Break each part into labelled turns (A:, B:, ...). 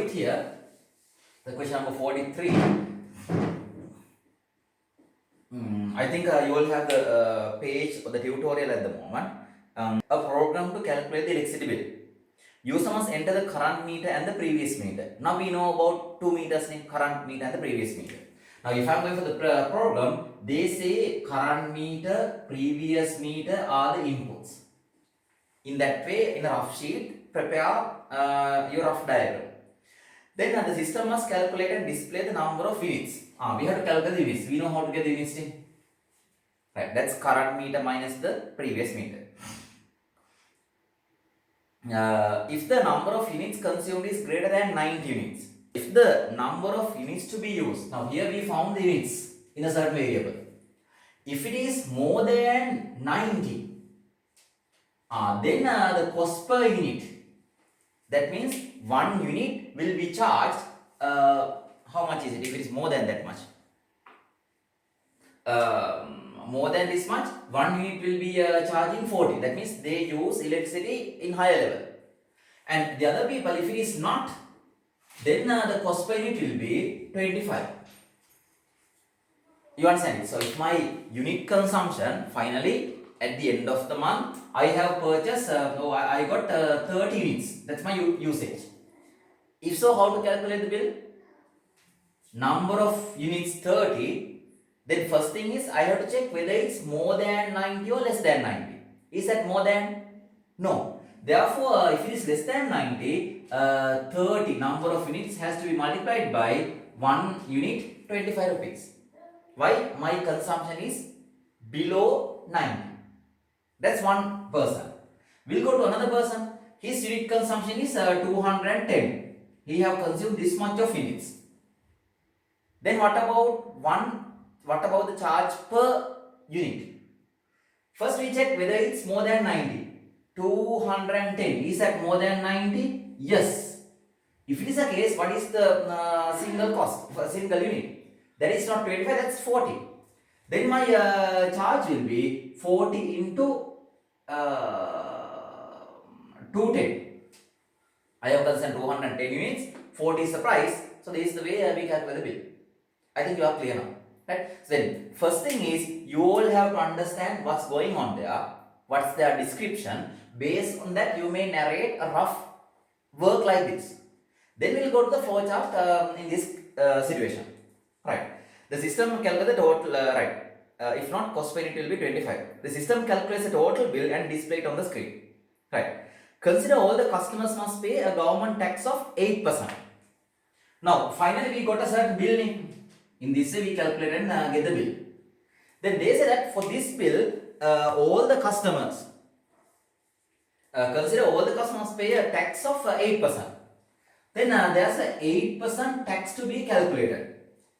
A: it here. The question number 43. I think you will have the page or the tutorial at the moment. A program to calculate the electricity bill. User must enter the current meter and the previous meter. Now we know about two meters in current meter and the previous meter. Now if I am going for the program, they say current meter, previous meter are the inputs. In that way, in a rough sheet, prepare your rough diagram. Then the system must calculate and display the number of units. We have to calculate the units. We know how to get the units in. Right, that's current meter minus the previous meter. If the number of units consumed is greater than 90 units, if the number of units to be used, now here we found the units in a certain variable. If it is more than 90, then the cost per unit, that means 1 unit will be charged, how much is it if it is more than that much? More than this much, 1 unit will be charging 40. That means they use electricity in higher level. And the other people, if it is not, then the cost per unit will be 25. You understand it? So if my unit consumption finally at the end of the month, I have purchased, I got 30 units. That's my usage. If so, how to calculate the bill? Number of units 30. Then first thing is I have to check whether it's more than 90 or less than 90. Is that more than? No. Therefore, if it is less than 90, 30 number of units has to be multiplied by 1 unit 25 rupees. Why? My consumption is below 90. That's one person. We'll go to another person. His unit consumption is 210. He have consumed this much of units. Then what about the charge per unit? First we check whether it's more than 90. 210. Is that more than 90? Yes. If it is a case, what is the single cost for a single unit? That is not 25, that's 40. Then my charge will be 40 into 210. I have consumed 210 units. 40 is the price. So this is the way we calculate the bill. I think you are clear now. Right? So then, first thing is, you all have to understand what's going on there, what's their description. Based on that, you may narrate a rough work like this. Then we'll go to the flow chart in this situation. Right? The system calculates the total, right? If not, cost per unit will be 25. The system calculates the total bill and display it on the screen. Right? Consider all the customers must pay a government tax of 8%. Now, finally, we got a certain bill. In this way, we calculate and get the bill. Then they say that for this bill, all the customers, consider all the customers pay a tax of 8%. Then there's a 8% tax to be calculated.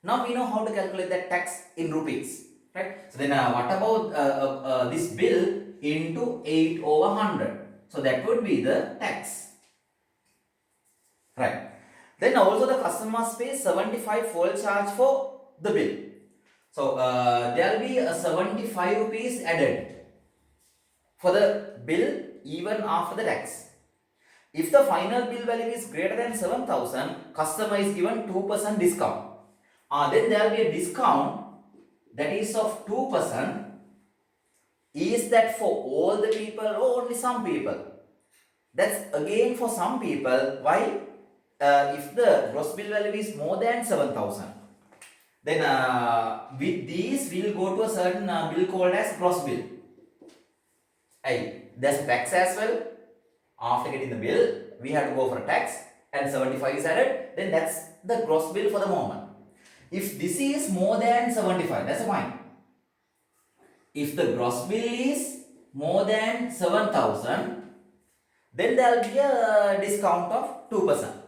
A: Now we know how to calculate that tax in rupees. Right? So then what about this bill into 8 over 100? So that would be the tax. Right? Then also the customer must pay 75 fuel charge for the bill. So there will be a 75 rupees added for the bill even after the tax. If the final bill value is greater than 7,000, customer is given 2% discount. Then there will be a discount that is of 2%. Is that for all the people or only some people? That's again for some people. Why? If the gross bill value is more than 7,000, then with these we will go to a certain bill called as gross bill. There's tax as well. After getting the bill, we have to go for a tax and 75 is added. Then that's the gross bill for the moment. If this is more than 75, that's fine. If the gross bill is more than 7,000, then there will be a discount of 2%.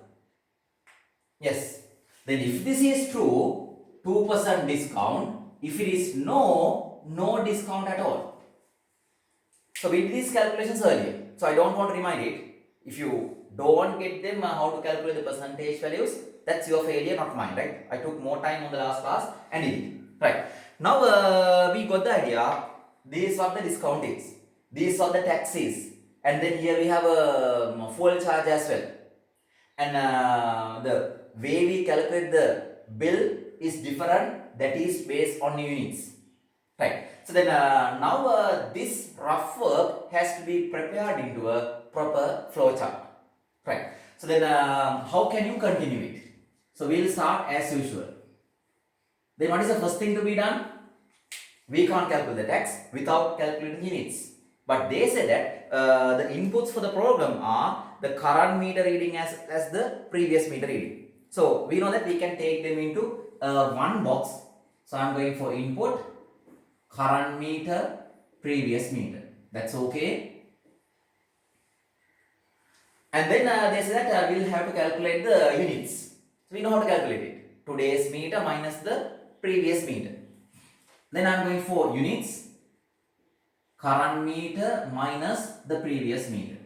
A: Yes. Then if this is true, 2% discount. If it is no discount at all. So we did these calculations earlier. So I don't want to remind it. If you don't get them, how to calculate the percentage values, that's your failure, not mine, right? I took more time on the last class and did it. Right. Now we got the idea. This is what the discount is. This is what the tax is. And then here we have a fuel charge as well. and the way we calculate the bill is different, that is based on units, right? So then now this rough work has to be prepared into a proper flow chart, right? So then how can you continue it? So we'll start as usual. Then what is the first thing to be done? We can't calculate the tax without calculating units. But they say that the inputs for the program are the current meter reading as the previous meter reading. So we know that we can take them into one box. So I'm going for input, current meter, previous meter. That's okay. And then they say that we'll have to calculate the units. So we know how to calculate it. Today's meter minus the previous meter. Then I'm going for units, current meter minus the previous meter.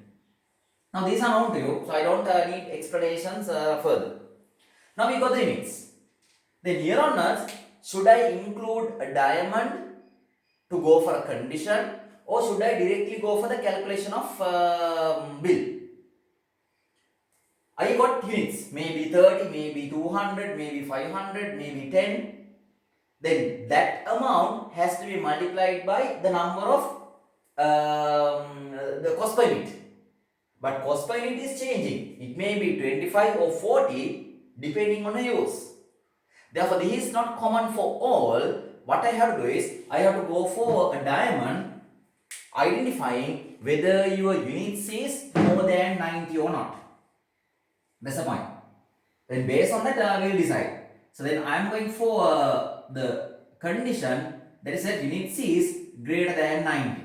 A: Now these are known to you, so I don't need explanations further. Now we got the units. Then here on earth, should I include a diamond to go for a condition, or should I directly go for the calculation of bill? I got units, maybe 30, maybe 200, maybe 500, maybe 10. Then that amount has to be multiplied by the number of the cost per unit. But cost per unit is changing. It may be 25 or 40 depending on the use. Therefore, this is not common for all. What I have to do is, I have to go for a diamond identifying whether your units is more than 90 or not. That's the point. Then based on that, we will decide. So then I am going for the condition that is that unit C is greater than 90.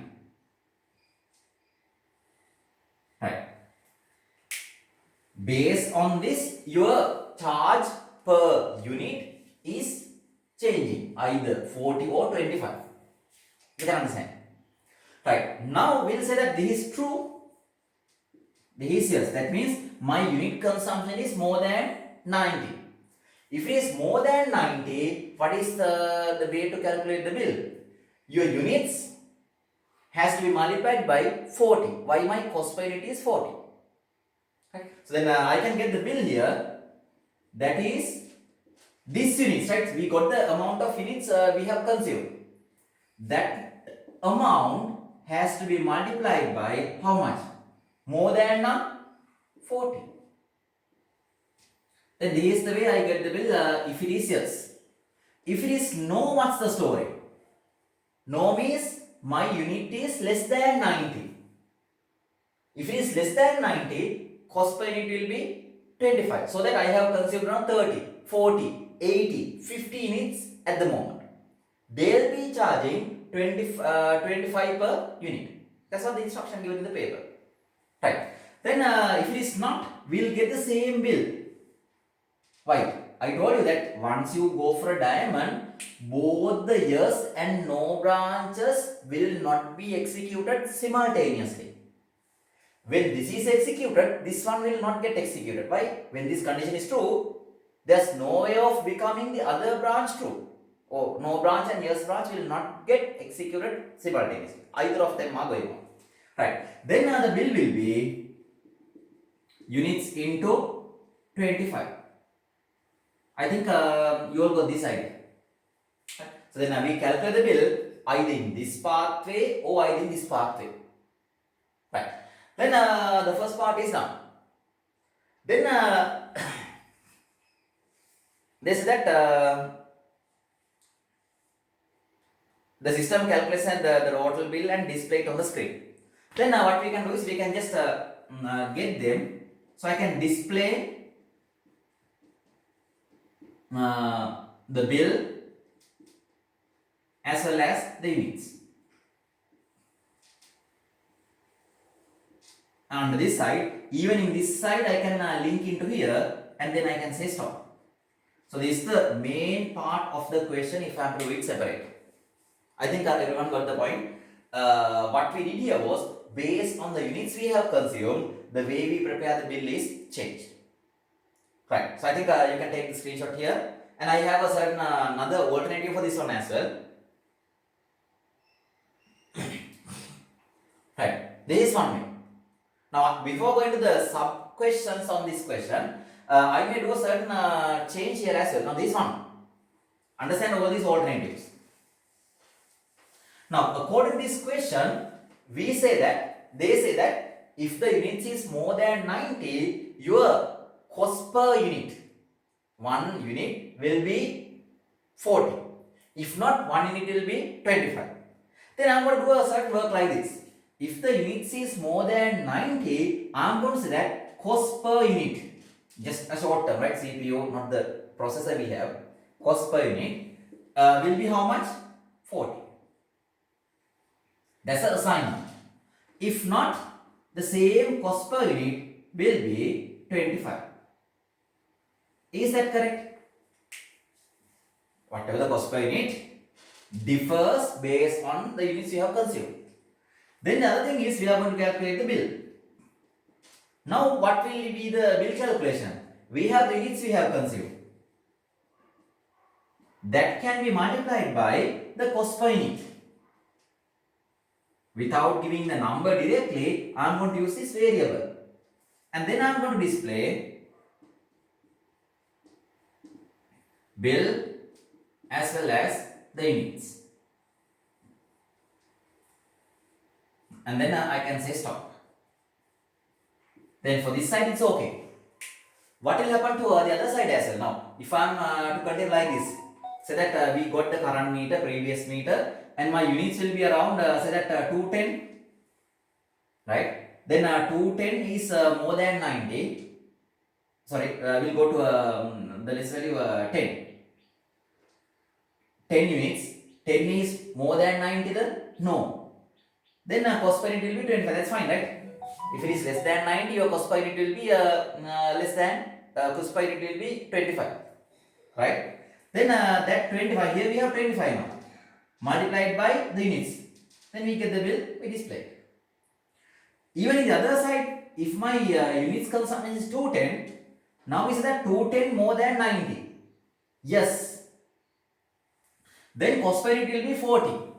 A: Right. Based on this, your charge per unit is changing either 40 or 25. You can understand. Right. Now we will say that this is true. This is yes. That means my unit consumption is more than 90. If it is more than 90, what is the way to calculate the bill? Your units has to be multiplied by 40. Why my cost per unit is 40? Okay. So then I can get the bill here. That is this units, right? We got the amount of units we have consumed. That amount has to be multiplied by how much? More than 40. Then this is the way I get the bill if it is yes. If it is no, what's the story? No means my unit is less than 90. If it is less than 90, cost per unit will be 25. So that I have consumed around 30, 40, 80, 50 units at the moment. They will be charging 25 per unit. That's what the instruction given in the paper. Right. Then if it is not, we will get the same bill. Why? I told you that once you go for a diamond, both the yes and no branches will not be executed simultaneously. When this is executed, this one will not get executed. Why? When this condition is true, there's no way of becoming the other branch true. Oh, no branch and yes branch will not get executed simultaneously. Either of them are going on. Right. Then the bill will be units into 25. I think you all got this idea. So then we calculate the bill either in this pathway or either in this pathway. Right. Then the first part is done. Then they say that the system calculates the total bill and display it on the screen. Then what we can do is we can just get them. So I can display the bill as well as the units. And this side, even in this side, I can link into here and then I can say stop. So this is the main part of the question if I am to do it separate. I think everyone got the point. What we did here was based on the units we have consumed, the way we prepare the bill is changed. Right. So I think you can take the screenshot here, and I have a certain another alternative for this one as well. Right. This is one way. Now before going to the questions on this question. I may do a certain change here as well. Now this one, understand all these alternatives. Now according to this question, they say that if the units is more than 90, your cost per unit, one unit will be 40. If not, one unit will be 25. Then I am going to do a certain work like this. If the units is more than 90, I am going to say that cost per unit, just a short term, right? CPU, not the processor we have. Cost per unit will be how much? 40. That's the assignment. If not, the same cost per unit will be 25. Is that correct? Whatever the cost per unit differs based on the units you have consumed. Then the other thing is we are going to calculate the bill. Now what will be the bill calculation? We have the units we have consumed. That can be multiplied by the cost per unit. Without giving the number directly, I am going to use this variable. And then I am going to display bill as well as the units. And then I can say stop. Then for this side it's okay. What will happen to the other side as well? Now, if I am to continue like this, say that we got the current meter, previous meter, and my units will be around say that 210, right? Then 210 is more than 90. Sorry, we'll go to the list value 10. 10 units. 10 is more than 90 then? No. Then cost per unit will be 25. That's fine, right? If it is less than 90, your cost per unit will be less than cost per unit will be 25, right? Then that 25, here we have 25 now, multiplied by the units. Then we get the bill, we display it. Even in the other side, if my units consumption is 210, now we say that 210 more than 90. Yes. Then cost per unit will be 40,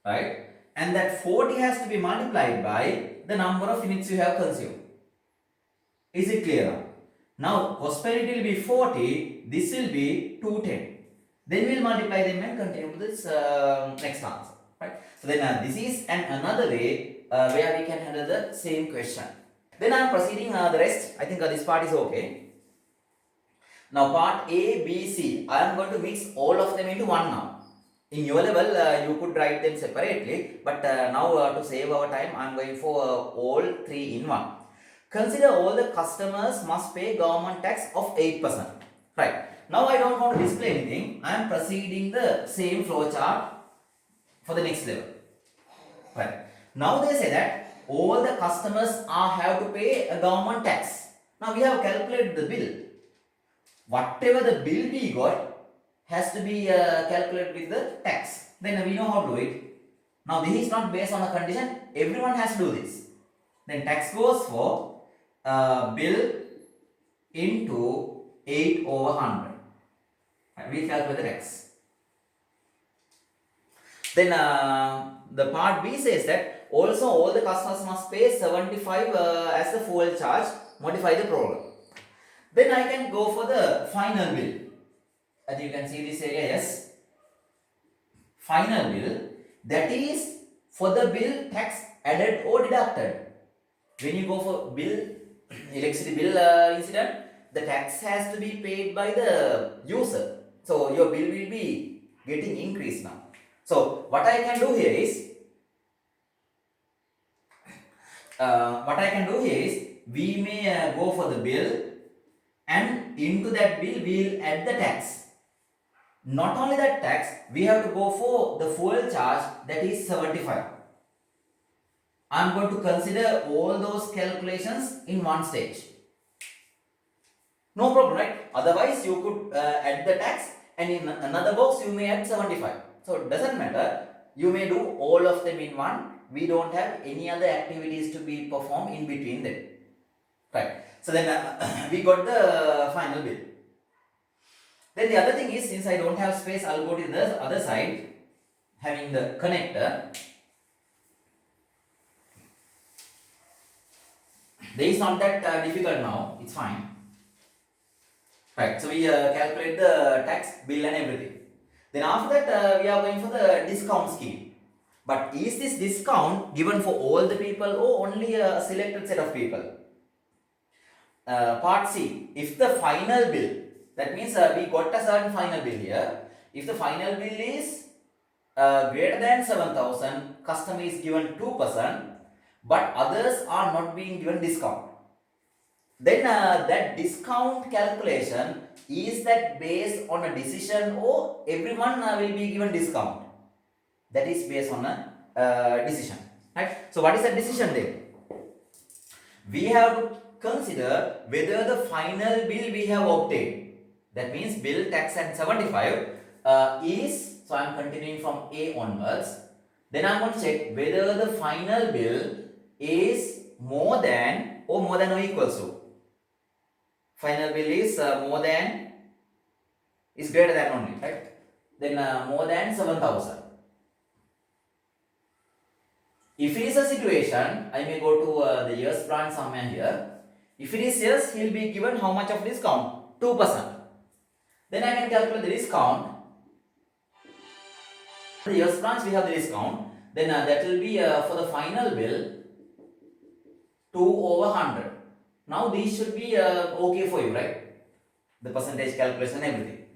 A: right? And that 40 has to be multiplied by the number of units you have consumed. Is it clear now? Now cost per unit will be 40, this will be 210. Then we will multiply them and continue to this next answer. Right? So then this is another way where we can handle the same question. Then I am proceeding the rest. I think this part is okay. Now part A, B, C. I am going to mix all of them into one now. In your level, you could write them separately, but now to save our time, I am going for all three in one. Consider all the customers must pay government tax of 8%. Right. Now I don't want to display anything. I am proceeding the same flow chart for the next level. Right. Now they say that all the customers have to pay a government tax. Now we have calculated the bill. Whatever the bill we got has to be calculated with the tax. Then we know how to do it. Now this is not based on a condition. Everyone has to do this. Then tax goes for bill into 8 over 100. We calculate the tax. Then the part B says that also all the customers must pay 75 as the fuel charge. Modify the program. Then I can go for the final bill. As you can see this area, yes. Final bill, that is for the bill tax added or deducted. When you go for bill, electricity bill incident, the tax has to be paid by the user. So your bill will be getting increased now. So what I can do here is, we may go for the bill, and into that bill we will add the tax. Not only that tax, we have to go for the fuel charge, that is 75. I am going to consider all those calculations in one stage. No problem, right? Otherwise you could add the tax, and in another box you may add 75. So it doesn't matter. You may do all of them in one. We don't have any other activities to be performed in between them. Right. So then we got the final bill. Then the other thing is, since I don't have space, I'll go to the other side, having the connector. There is not that difficult now. It's fine. Right. So we calculate the tax bill and everything. Then after that we are going for the discount scheme. But is this discount given for all the people or only a selected set of people? Part C. If the final bill, that means we got a certain final bill here. If the final bill is greater than 7,000, customer is given 2%, but others are not being given discount. Then that discount calculation, is that based on a decision or everyone will be given discount? That is based on a decision, right? So what is that decision then? We have to consider whether the final bill we have obtained, that means bill tax and 75 is, so I am continuing from A onwards, then I am going to check whether the final bill is more than or equals to. Final bill is more than, is greater than only, right? Then more than 7,000. If it is a situation, I may go to the yes branch somewhere here. If it is yes, he will be given how much of discount? 2%. Then I can calculate the discount. For the yes branch we have the discount. Then that will be for the final bill 2/100. Now these should be okay for you, right? The percentage calculation and everything.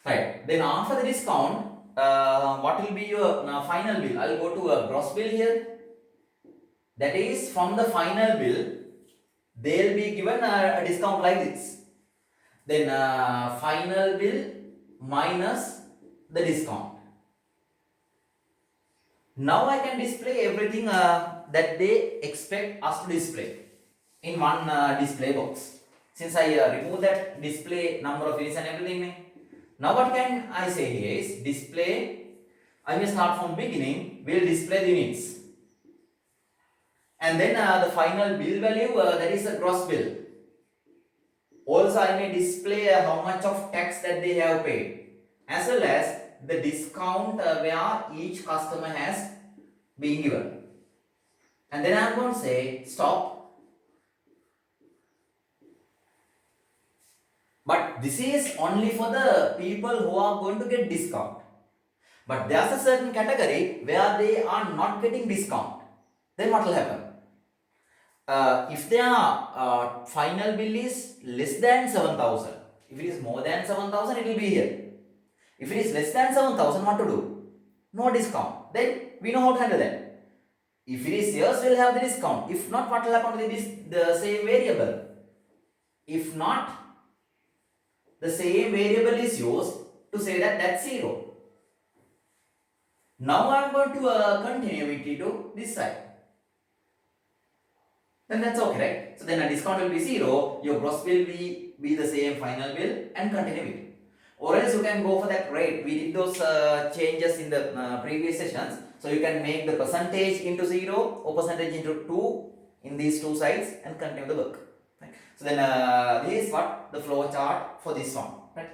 A: Right. Then after the discount, what will be your final bill? I will go to a gross bill here. That is from the final bill, they will be given a discount like this. Then final bill minus the discount. Now I can display everything that they expect us to display in one display box. Since I remove that display number of units and everything, now what can I say here is display. I may start from beginning. Will display the units, and then the final bill value, that is a gross bill. Also I may display how much of tax that they have paid, as well as the discount where each customer has been given. And then I am going to say stop. But this is only for the people who are going to get discount. But there is a certain category where they are not getting discount. Then what will happen? If their final bill is less than 7,000, if it is more than 7,000, it will be here. If it is less than 7,000, what to do? No discount. Then we know how to handle that. If it is yes, we will have the discount. If not, what will happen to the same variable? If not, the same variable is used to say that that's 0. Now I am going to continue it to this side. Then that's okay, right? So then a discount will be 0, your gross bill will be the same final bill, and continue it. Or else you can go for that rate. We did those changes in the previous sessions. So you can make the percentage into 0 or percentage into 2 in these two sides and continue the work. Right? So then this is what the flow chart for this one. Right?